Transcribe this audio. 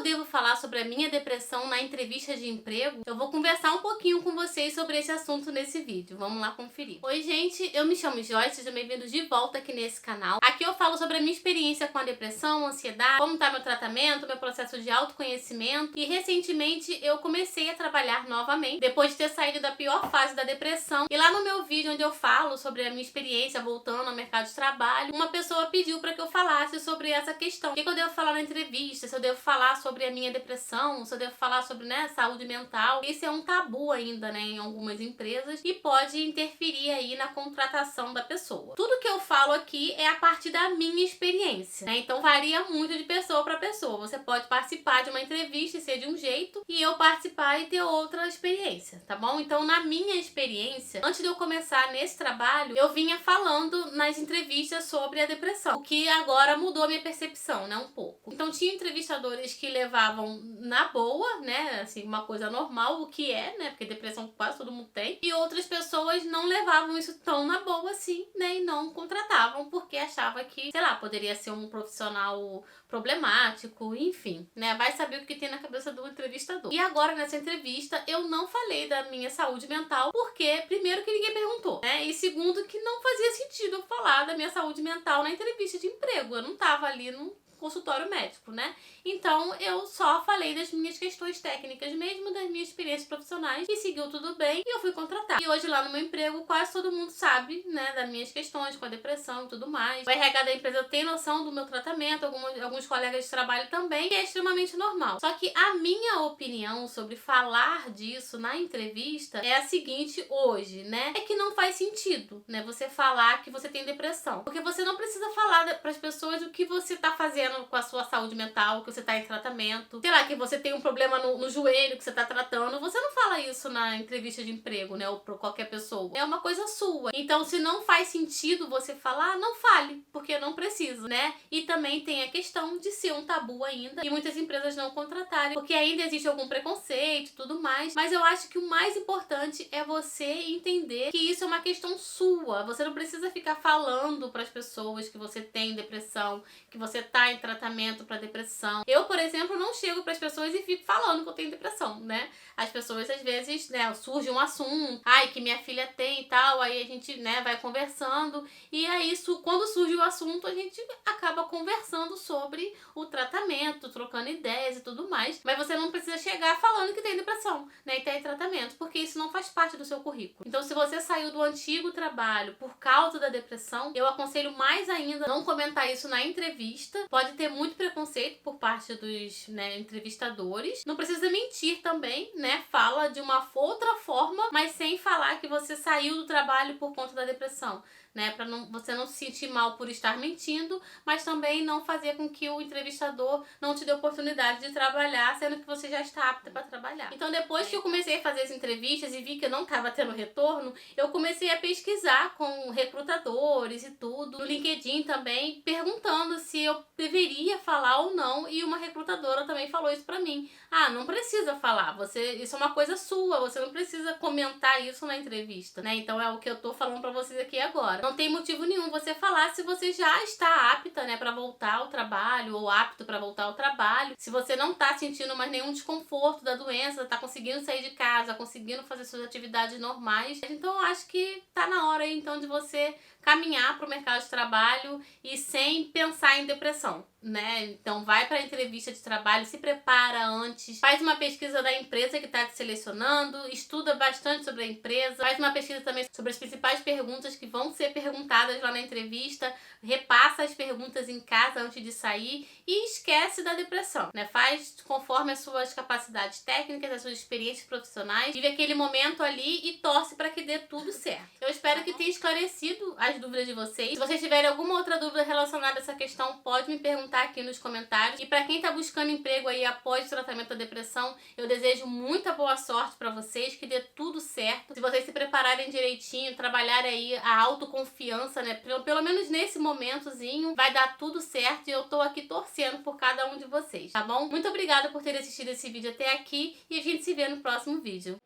eu devo falar sobre a minha depressão na entrevista de emprego? Eu vou conversar um pouquinho com vocês sobre esse assunto nesse vídeo. Vamos lá conferir. Oi, gente, eu me chamo Joyce, sejam bem-vindos de volta aqui nesse canal. Aqui eu falo sobre a minha experiência com a depressão, ansiedade, como tá meu tratamento, meu processo de autoconhecimento. E recentemente eu comecei a trabalhar novamente, depois de ter saído da pior fase da depressão. E lá no meu vídeo onde eu falo sobre a minha experiência voltando ao mercado de trabalho, uma pessoa pediu para que eu falasse sobre essa questão. O que eu devo falar na entrevista? Se eu devo falar sobre a minha depressão, se eu devo falar sobre, saúde mental. Isso é um tabu ainda, em algumas empresas e pode interferir aí na contratação da pessoa. Tudo que eu falo aqui é a partir da minha experiência, Então varia muito de pessoa para pessoa. Você pode participar de uma entrevista e ser de um jeito e eu participar e ter outra experiência, tá bom? Então, na minha experiência, antes de eu começar nesse trabalho, eu vinha falando nas entrevistas sobre a depressão, o que agora mudou a minha percepção, um pouco. Então, tinha entrevistadores que levavam na boa, assim, uma coisa normal, o que é, porque depressão quase todo mundo tem, e outras pessoas não levavam isso tão na boa assim, e não contratavam porque achava que, sei lá, poderia ser um profissional problemático, enfim, vai saber o que tem na cabeça do entrevistador. E agora, nessa entrevista, eu não falei da minha saúde mental, porque, primeiro, que ninguém perguntou, e segundo, que não fazia sentido eu falar da minha saúde mental na entrevista de emprego. Eu não tava ali no consultório médico, Então, eu só falei das minhas questões técnicas mesmo, das minhas experiências profissionais, e seguiu tudo bem, e eu fui contratada. E hoje lá no meu emprego, quase todo mundo sabe, das minhas questões com a depressão e tudo mais. O RH da empresa tem noção do meu tratamento, alguns colegas de trabalho também, e é extremamente normal. Só que a minha opinião sobre falar disso na entrevista é a seguinte hoje, é que não faz sentido, você falar que você tem depressão. Porque você não precisa falar para as pessoas o que você tá fazendo com a sua saúde mental, que você tá em tratamento, sei lá, que você tem um problema no joelho que você tá tratando. Você não fala isso na entrevista de emprego, ou pra qualquer pessoa. É uma coisa sua. Então, se não faz sentido você falar, não fale, porque não precisa, E também tem a questão de ser um tabu ainda e muitas empresas não contratarem, porque ainda existe algum preconceito e tudo mais. Mas eu acho que o mais importante é você entender que isso é uma questão sua. Você não precisa ficar falando para as pessoas que você tem depressão, que você tá em tratamento para depressão. Eu, por exemplo, não chego para as pessoas e fico falando que eu tenho depressão, As pessoas às vezes, surge um assunto, que minha filha tem e tal, aí a gente, vai conversando e aí quando surge o assunto a gente acaba conversando sobre o tratamento, trocando ideias e tudo mais. Mas você não precisa chegar falando que tem depressão, e tá em tratamento, porque isso não faz parte do seu currículo. Então, se você saiu do antigo trabalho por causa da depressão, eu aconselho mais ainda não comentar isso na entrevista. Pode ter muito preconceito por parte dos entrevistadores. Não precisa mentir também, Fala de uma outra forma, mas sem falar que você saiu do trabalho por conta da depressão, Pra você não se sentir mal por estar mentindo, mas também não fazer com que o entrevistador não te dê oportunidade de trabalhar, sendo que você já está apta para trabalhar. Então, depois que eu comecei a fazer as entrevistas e vi que eu não estava tendo retorno, eu comecei a pesquisar com recrutadores e tudo, no LinkedIn também, perguntando se eu deveria falar ou não, e uma recrutadora também falou isso pra mim. Não precisa falar, isso é uma coisa sua, você não precisa comentar isso na entrevista, Então é o que eu tô falando pra vocês aqui agora. Não tem motivo nenhum você falar se você já está apta, para voltar ao trabalho, ou apto para voltar ao trabalho. Se você não tá sentindo mais nenhum desconforto da doença, tá conseguindo sair de casa, conseguindo fazer suas atividades normais. Então eu acho que tá na hora aí, então, de você caminhar para o mercado de trabalho e sem pensar em depressão, Então vai para a entrevista de trabalho, se prepara antes, faz uma pesquisa da empresa que está te selecionando, estuda bastante sobre a empresa, faz uma pesquisa também sobre as principais perguntas que vão ser perguntadas lá na entrevista, repassa as perguntas em casa antes de sair e esquece da depressão, Faz conforme as suas capacidades técnicas, as suas experiências profissionais, vive aquele momento ali e torce para que dê tudo certo. Eu espero que tenha esclarecido as dúvidas de vocês. Se vocês tiverem alguma outra dúvida relacionada a essa questão, pode me perguntar aqui nos comentários. E para quem tá buscando emprego aí após o tratamento da depressão, eu desejo muita boa sorte para vocês, que dê tudo certo. Se vocês se prepararem direitinho, trabalharem aí a autoconfiança, pelo menos nesse momentozinho, vai dar tudo certo e eu tô aqui torcendo por cada um de vocês, tá bom? Muito obrigada por ter assistido esse vídeo até aqui e a gente se vê no próximo vídeo.